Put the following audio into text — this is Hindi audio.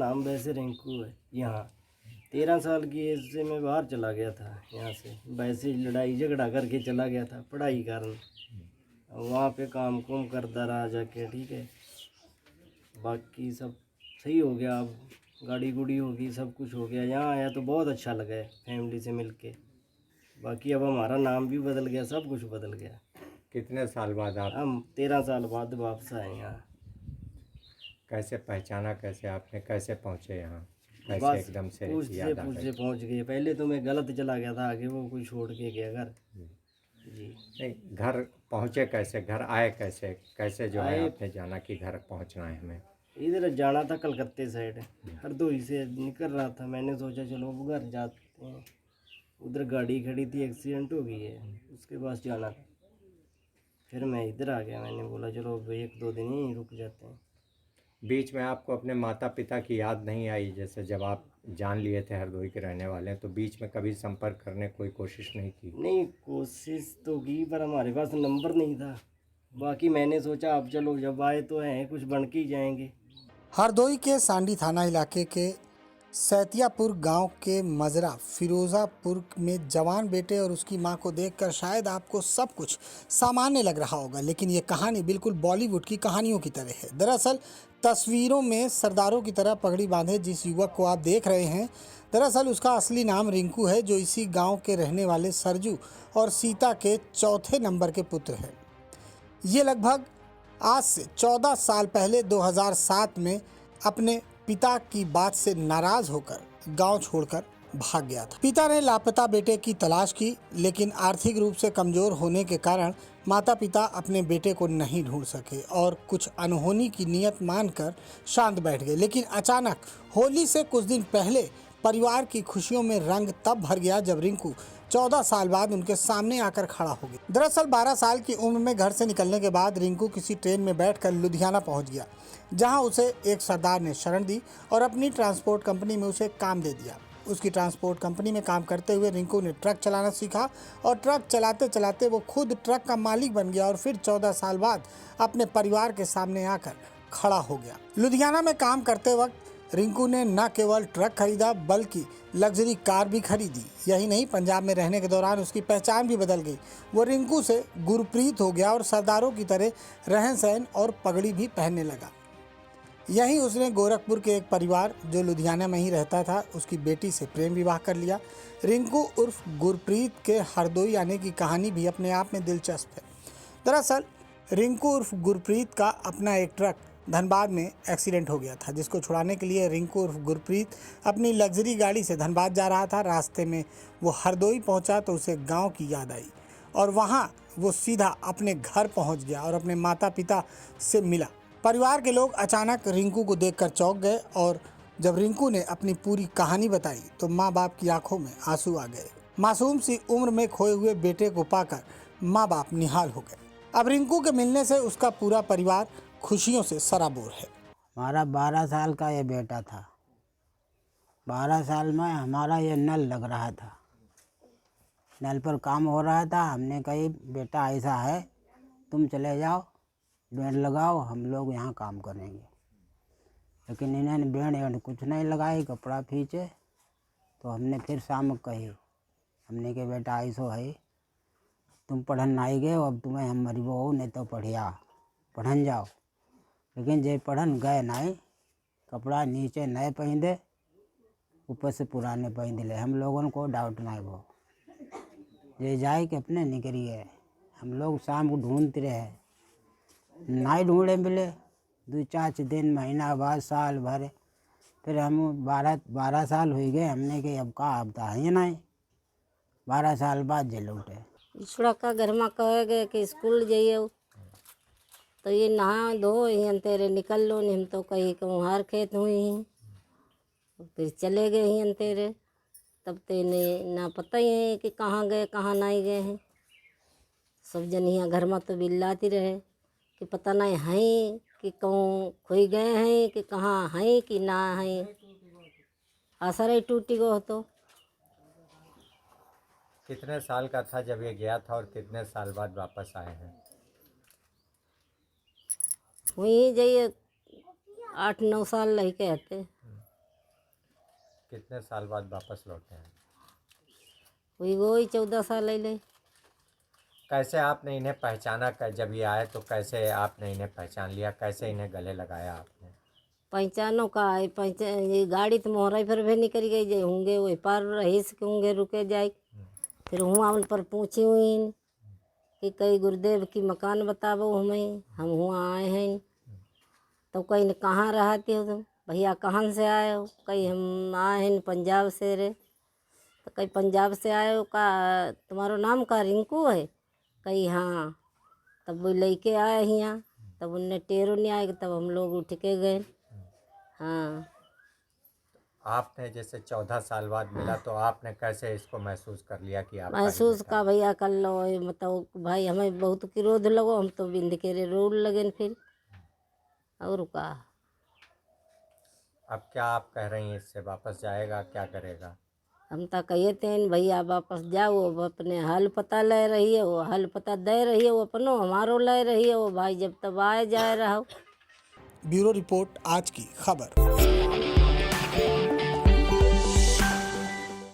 नाम वैसे रिंकू है। यहाँ 13 साल की एज से मैं बाहर चला गया था यहाँ से, वैसे लड़ाई झगड़ा करके चला गया था पढ़ाई कारण। वहाँ पे काम कुम करता रहा जाके, ठीक है। बाकी सब सही हो गया, अब गाड़ी गुड़ी होगी, सब कुछ हो गया। यहाँ आया तो बहुत अच्छा लगा है फैमिली से मिलके। बाकी अब हमारा नाम भी बदल गया, सब कुछ बदल गया। कितने साल बाद आप हम 13 साल बाद वापस आए यहाँ। कैसे पहचाना, कैसे आपने कैसे पहुँचे यहाँ, कैसे बस एकदम से पूछते याद आ गई? पूछते पहुँच गए। पहले तो मैं गलत चला गया था, आगे वो कोई छोड़ के गया घर जी। नहीं, घर पहुँचे कैसे, घर आए कैसे, कैसे जो है आए आपने जाना कि घर पहुँचना है हमें? इधर जाना था कलकत्ते साइड, हरदोई से निकल रहा था। मैंने सोचा चलो घर जाते हैं। उधर गाड़ी खड़ी थी, एक्सीडेंट हो गई है, उसके पास जाना था। फिर मैं इधर आ गया। मैंने बोला चलो 1-2 दिन ही रुक जाते हैं। बीच में आपको अपने माता पिता की याद नहीं आई? जैसे जब आप जान लिए थे हरदोई के रहने वाले हैं, तो बीच में कभी संपर्क करने की कोई कोशिश नहीं की? नहीं, कोशिश तो की पर हमारे पास नंबर नहीं था। बाकी मैंने सोचा अब चलो जब आए तो हैं, कुछ बन के ही जाएंगे। हरदोई के सांडी थाना इलाके के सैतियापुर गांव के मजरा फिरोज़ापुर में जवान बेटे और उसकी मां को देखकर शायद आपको सब कुछ सामान्य लग रहा होगा, लेकिन ये कहानी बिल्कुल बॉलीवुड की कहानियों की तरह है। दरअसल तस्वीरों में सरदारों की तरह पगड़ी बांधे जिस युवक को आप देख रहे हैं, दरअसल उसका असली नाम रिंकू है, जो इसी गाँव के रहने वाले सरजू और सीता के चौथे नंबर के पुत्र हैं। ये लगभग आज से 14 साल पहले 2007 में अपने पिता की बात से नाराज होकर गांव छोड़कर भाग गया था। पिता ने लापता बेटे की तलाश की, लेकिन आर्थिक रूप से कमजोर होने के कारण माता पिता अपने बेटे को नहीं ढूंढ सके और कुछ अनहोनी की नीयत मानकर शांत बैठ गए। लेकिन अचानक होली से कुछ दिन पहले परिवार की खुशियों में रंग तब भर गया जब रिंकू 14 साल बाद उनके सामने आकर खड़ा हो गया। दरअसल 12 साल की उम्र में घर से निकलने के बाद रिंकू किसी ट्रेन में बैठकर लुधियाना पहुंच गया, जहां उसे एक सरदार ने शरण दी और अपनी ट्रांसपोर्ट कंपनी में उसे काम दे दिया। उसकी ट्रांसपोर्ट कंपनी में काम करते हुए रिंकू ने ट्रक चलाना सीखा और ट्रक चलाते चलाते वो खुद ट्रक का मालिक बन गया और फिर 14 साल बाद अपने परिवार के सामने आकर खड़ा हो गया। लुधियाना में काम करते वक्त रिंकू ने न केवल ट्रक खरीदा बल्कि लग्जरी कार भी खरीदी। यही नहीं, पंजाब में रहने के दौरान उसकी पहचान भी बदल गई। वो रिंकू से गुरप्रीत हो गया और सरदारों की तरह रहन सहन और पगड़ी भी पहनने लगा। यहीं उसने गोरखपुर के एक परिवार जो लुधियाना में ही रहता था, उसकी बेटी से प्रेम विवाह कर लिया। रिंकू उर्फ गुरप्रीत के हरदोई आने की कहानी भी अपने आप में दिलचस्प है। दरअसल रिंकू उर्फ गुरप्रीत का अपना एक ट्रक धनबाद में एक्सीडेंट हो गया था, जिसको छुड़ाने के लिए रिंकू उर्फ गुरप्रीत अपनी लग्जरी गाड़ी से धनबाद जा रहा था। रास्ते में वो हरदोई पहुंचा तो उसे गांव की याद आई और वहां वो सीधा अपने घर पहुंच गया और अपने माता पिता से मिला। परिवार के लोग अचानक रिंकू को देखकर चौंक गए और जब रिंकू ने अपनी पूरी कहानी बताई तो माँ बाप की आंखों में आंसू आ गए। मासूम सी उम्र में खोए हुए बेटे को पाकर माँ बाप निहाल हो गए। अब रिंकू के मिलने से उसका पूरा परिवार खुशियों से सराबोर है। हमारा 12 साल का ये बेटा था। 12 साल में हमारा ये नल लग रहा था, नल पर काम हो रहा था। हमने कही बेटा ऐसा है, तुम चले जाओ, बैंड लगाओ, हम लोग यहाँ काम करेंगे। लेकिन इन्होंने बैंड कुछ नहीं लगाई, कपड़ा खींचे। तो हमने फिर शाम कही, हमने कहा बेटा ऐसा है, तुम पढ़न नहीं गए, अब तुम्हें हम मरीबो हो, नहीं तो पढ़न जाओ। लेकिन जे पढ़न गए नहीं, कपड़ा नीचे नए पहन, ऊपर से पुराने पहन ले। हम लोगों को डाउट नहीं वो जे जाए कि अपने निकली गए। हम लोग शाम को ढूंढते रहे, नहीं ढूंढे मिले। 2-4 दिन, महीना बाद, साल भर, फिर हम 12 साल हो गए। हमने कि अब का अब है नहीं। 12 साल बाद जे लौटे। छोड़ा का घर में कहे गए कि स्कूल जाइए, तो ये नहा धो यहाँ तेरे निकल लो। नहीं हम तो कहीं कुम्हार खेत हुई हैं, फिर चले गए यहाँ तेरे। तब तेने ना पता ही है कि कहाँ गए कहाँ नहीं गए हैं। सब जन यहाँ घर में तो बिल्लाती रहे कि पता नहीं है कि कहूँ खोई गए हैं कि कहाँ हैं कि ना हैं। आसरा ही टूटी गो तो। कितने साल का था जब ये गया था और कितने साल बाद वापस आए हैं? वही जाइए 8-9 साल रह के आते। कितने साल बाद वापस लौटे हैं? वही 14 साल ले। कैसे आपने इन्हें पहचाना? जब ये आए तो कैसे आपने इन्हें पहचान लिया? कैसे इन्हें गले लगाया आपने? पहचानो का है ये गाड़ी तो मोहरा फिर भी निकल गई जे होंगे वही पार रहीस के होंगे रुके जाए। फिर हुआ उन पर पूछी हुई कि कई गुरुदेव की मकान बतावो हमें, हम हुआ आए हैं। तो कहीं ने कहाँ रहते हो तुम? भैया कहाँ से आए हो? कहीं हम आए हैं पंजाब से रे। तो कहीं पंजाब से आए हो का? तुम्हारा नाम का रिंकू है? कहीं हाँ। तब वो लेके आए यहाँ, तब उनने टेरो नहीं आए, तब हम लोग उठ के गए। हाँ। आपने जैसे 14 साल बाद मिला तो आपने कैसे इसको महसूस कर लिया कि आपका ही महसूस बेटा का है? भैया कर लो मतलब भाई हमें बहुत क्रोध लगो, हम तो बिंद के रोड लगे फिर और का। अब क्या आप कह रही हैं? इससे वापस जाएगा? क्या करेगा? हम तो कहिए थे भैया वापस जाओ, अब अपने हाल पता ले रही है, वो हाल पता दे रही है, वो अपनो हमारो ले रही है वो भाई, जब तब आए जाए रहो। ब्यूरो रिपोर्ट आज की खबर।